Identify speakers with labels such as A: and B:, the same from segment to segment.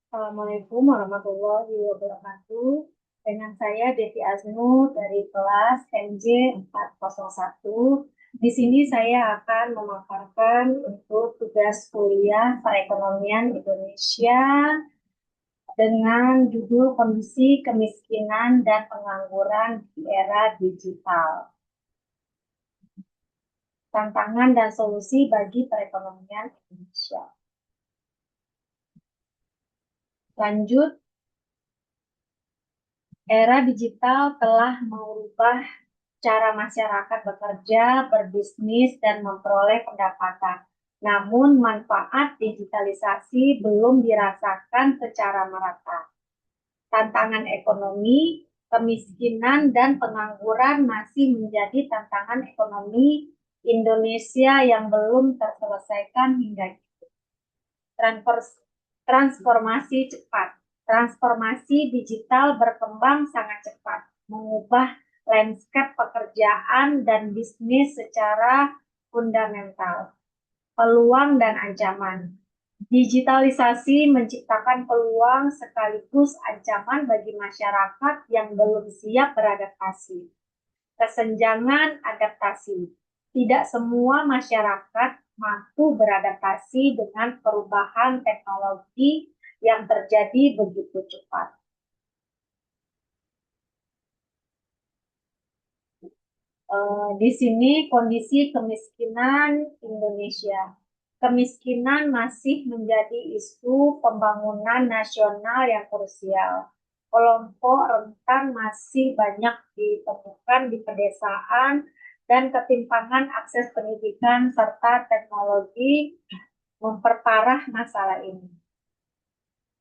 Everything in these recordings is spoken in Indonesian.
A: Assalamualaikum warahmatullahi wabarakatuh. Dengan saya Devi Aznu dari kelas MJ 401. Di sini saya akan memaparkan untuk tugas kuliah perekonomian Indonesia dengan judul kondisi kemiskinan dan pengangguran di era digital. Tantangan dan solusi bagi perekonomian Indonesia. Lanjut, era digital telah mengubah cara masyarakat bekerja, berbisnis, dan memperoleh pendapatan. Namun, manfaat digitalisasi belum dirasakan secara merata. Tantangan ekonomi, kemiskinan, dan pengangguran masih menjadi tantangan ekonomi Indonesia yang belum terselesaikan hingga kini. Transformasi cepat. Transformasi digital berkembang sangat cepat, mengubah landscape pekerjaan dan bisnis secara fundamental. Peluang dan ancaman. Digitalisasi menciptakan peluang sekaligus ancaman bagi masyarakat yang belum siap beradaptasi. Kesenjangan adaptasi. Tidak semua masyarakat mampu beradaptasi dengan perubahan teknologi yang terjadi begitu cepat. Di sini kondisi kemiskinan Indonesia. Kemiskinan masih menjadi isu pembangunan nasional yang krusial. Kelompok rentan masih banyak ditemukan di pedesaan dan ketimpangan akses pendidikan serta teknologi memperparah masalah ini.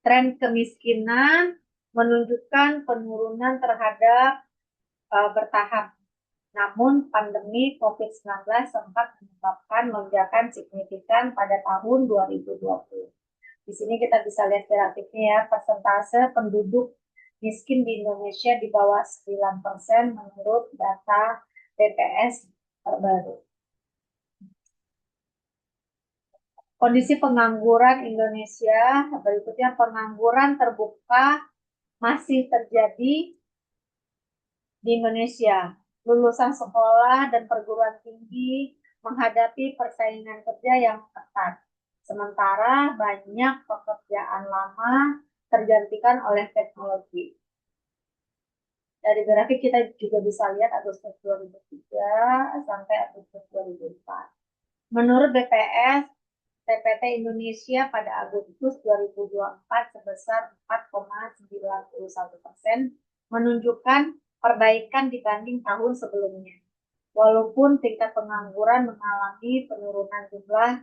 A: Tren kemiskinan menunjukkan penurunan terhadap bertahap. Namun, pandemi COVID-19 sempat menyebabkan lonjakan signifikan pada tahun 2020. Di sini kita bisa lihat grafiknya ya, persentase penduduk miskin di Indonesia di bawah 9% menurut data BPS terbaru. Kondisi pengangguran Indonesia, berikutnya pengangguran terbuka masih terjadi di Indonesia. Lulusan sekolah dan perguruan tinggi menghadapi persaingan kerja yang ketat. Sementara banyak pekerjaan lama tergantikan oleh teknologi. Dari grafik kita juga bisa lihat Agustus 2003 sampai Agustus 2004. Menurut BPS, TPT Indonesia pada Agustus 2024 sebesar 4,91%, menunjukkan perbaikan dibanding tahun sebelumnya. Walaupun tingkat pengangguran mengalami penurunan, jumlah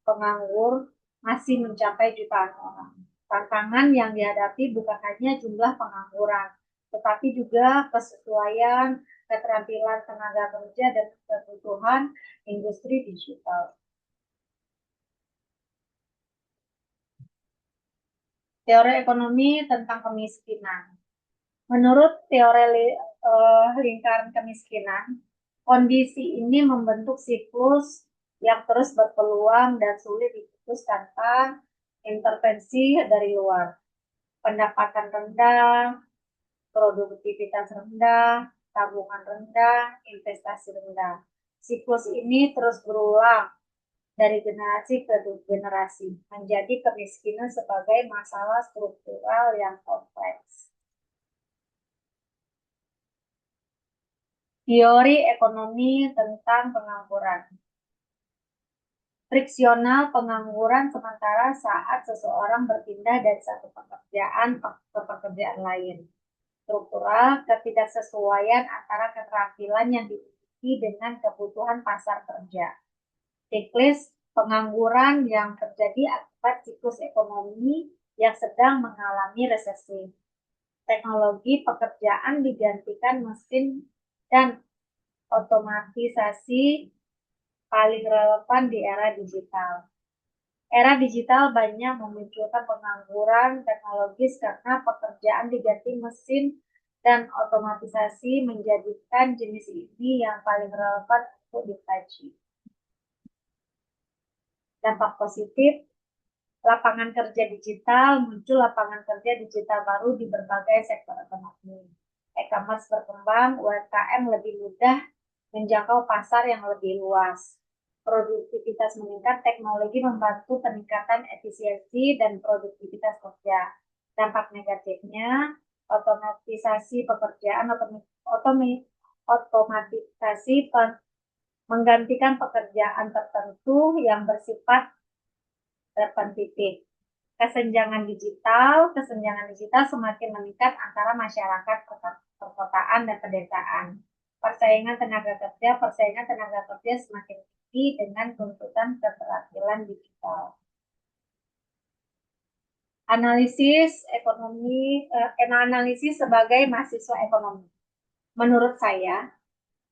A: penganggur masih mencapai jutaan orang. Tantangan yang dihadapi bukan hanya jumlah pengangguran, tetapi juga kesesuaian keterampilan tenaga kerja dan kebutuhan industri digital. Teori ekonomi tentang kemiskinan. Menurut teori lingkaran kemiskinan, kondisi ini membentuk siklus yang terus berpeluang dan sulit diputus tanpa intervensi dari luar. Pendapatan rendah, produktivitas rendah, tabungan rendah, investasi rendah. Siklus ini terus berulang dari generasi ke generasi, menjadi kemiskinan sebagai masalah struktural yang kompleks. Teori ekonomi tentang pengangguran. Friksional pengangguran sementara saat seseorang berpindah dari satu pekerjaan ke pekerjaan lain. Struktural ketidaksesuaian antara keterampilan yang dimiliki dengan kebutuhan pasar kerja. Siklus pengangguran yang terjadi akibat siklus ekonomi yang sedang mengalami resesi. Teknologi pekerjaan digantikan mesin dan otomatisasi paling relevan di era digital. Era digital banyak memunculkan pengangguran teknologis karena pekerjaan diganti mesin dan otomatisasi menjadikan jenis ini yang paling relevan untuk dikaji. Dampak positif, lapangan kerja digital, muncul lapangan kerja digital baru di berbagai sektor ekonomi. E-commerce berkembang, UMKM lebih mudah menjangkau pasar yang lebih luas. Produktivitas meningkat, teknologi membantu peningkatan efisiensi dan produktivitas kerja. Dampak negatifnya, otomatisasi pekerjaan, otomatisasi menggantikan pekerjaan tertentu yang bersifat repetitif. Kesenjangan digital semakin meningkat antara masyarakat perkotaan dan pedesaan. Persaingan tenaga kerja semakin tinggi dengan tuntutan keterampilan digital. Analisis sebagai mahasiswa ekonomi. Menurut saya,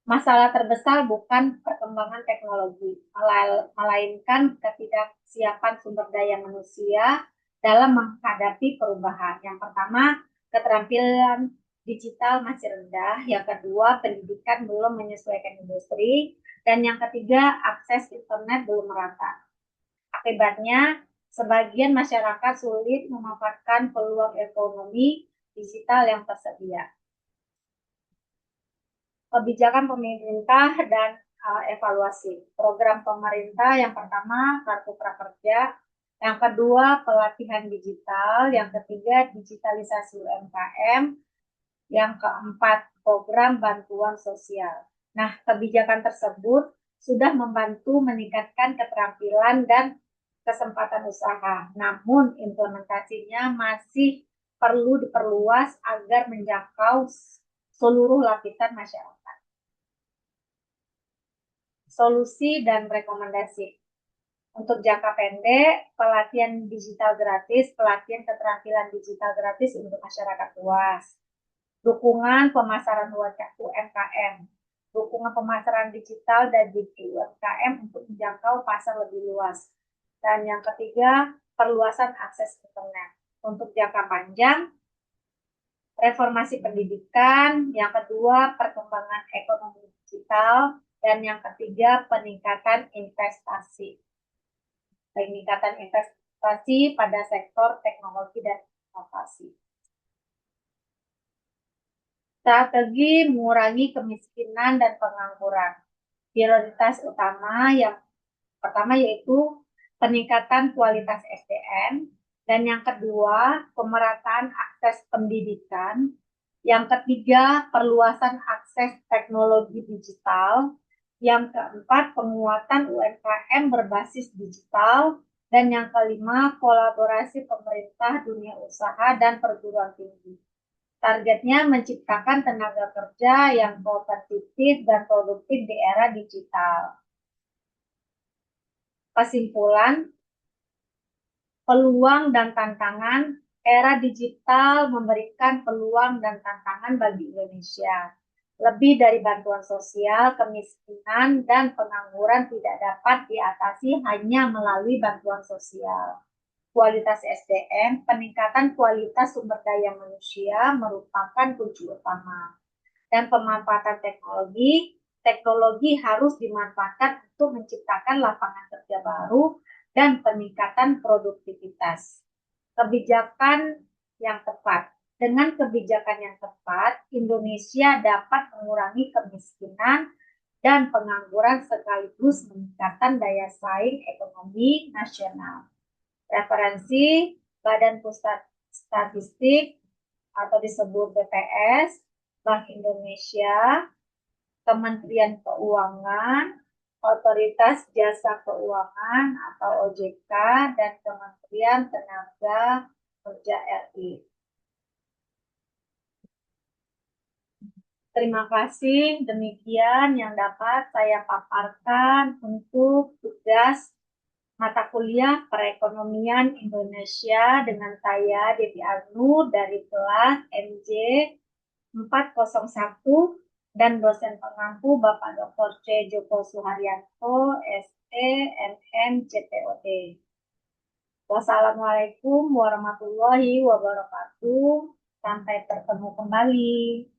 A: masalah terbesar bukan perkembangan teknologi, melainkan ketidaksiapan sumber daya manusia dalam menghadapi perubahan. Yang pertama, keterampilan digital masih rendah. Yang kedua, pendidikan belum menyesuaikan industri. Dan yang ketiga, akses internet belum merata. Akibatnya, sebagian masyarakat sulit memanfaatkan peluang ekonomi digital yang tersedia. Kebijakan pemerintah dan evaluasi. Program pemerintah yang pertama, Kartu Prakerja. Yang kedua, pelatihan digital. Yang ketiga, digitalisasi UMKM. Yang keempat, program bantuan sosial. Nah, kebijakan tersebut sudah membantu meningkatkan keterampilan dan kesempatan usaha. Namun, implementasinya masih perlu diperluas agar menjangkau seluruh lapisan masyarakat. Solusi dan rekomendasi. Untuk jangka pendek, pelatihan digital gratis, pelatihan keterampilan digital gratis untuk masyarakat luas. Dukungan pemasaran UMKM. Dukungan pemasaran digital dan UMKM untuk menjangkau pasar lebih luas. Dan yang ketiga, perluasan akses internet. Untuk jangka panjang, reformasi pendidikan. Yang kedua, perkembangan ekonomi digital. Dan yang ketiga, peningkatan investasi. Peningkatan investasi pada sektor teknologi dan inovasi. Strategi mengurangi kemiskinan dan pengangguran. Prioritas utama yang pertama yaitu peningkatan kualitas SDM, dan yang kedua pemerataan akses pendidikan, yang ketiga perluasan akses teknologi digital, yang keempat penguatan UMKM berbasis digital, dan yang kelima kolaborasi pemerintah, dunia usaha, dan perguruan tinggi. Targetnya menciptakan tenaga kerja yang kompetitif dan produktif di era digital. Kesimpulan, peluang dan tantangan. Era digital memberikan peluang dan tantangan bagi Indonesia. Lebih dari bantuan sosial, kemiskinan dan pengangguran tidak dapat diatasi hanya melalui bantuan sosial. Kualitas SDM, peningkatan kualitas sumber daya manusia merupakan kunci utama. Dan pemanfaatan teknologi harus dimanfaatkan untuk menciptakan lapangan kerja baru dan peningkatan produktivitas. Kebijakan yang tepat. Dengan kebijakan yang tepat, Indonesia dapat mengurangi kemiskinan dan pengangguran sekaligus meningkatkan daya saing ekonomi nasional. Referensi Badan Pusat Statistik atau disebut BPS, Bank Indonesia, Kementerian Keuangan, Otoritas Jasa Keuangan atau OJK, dan Kementerian Tenaga Kerja RI. Terima kasih, demikian yang dapat saya paparkan untuk tugas mata kuliah Perekonomian Indonesia dengan saya, Devi Agnu, dari kelas MJ 401 dan dosen pengampu Bapak Dr. C. Joko Suharyanto, SE, MM, CPOD. Wassalamualaikum warahmatullahi wabarakatuh. Sampai bertemu kembali.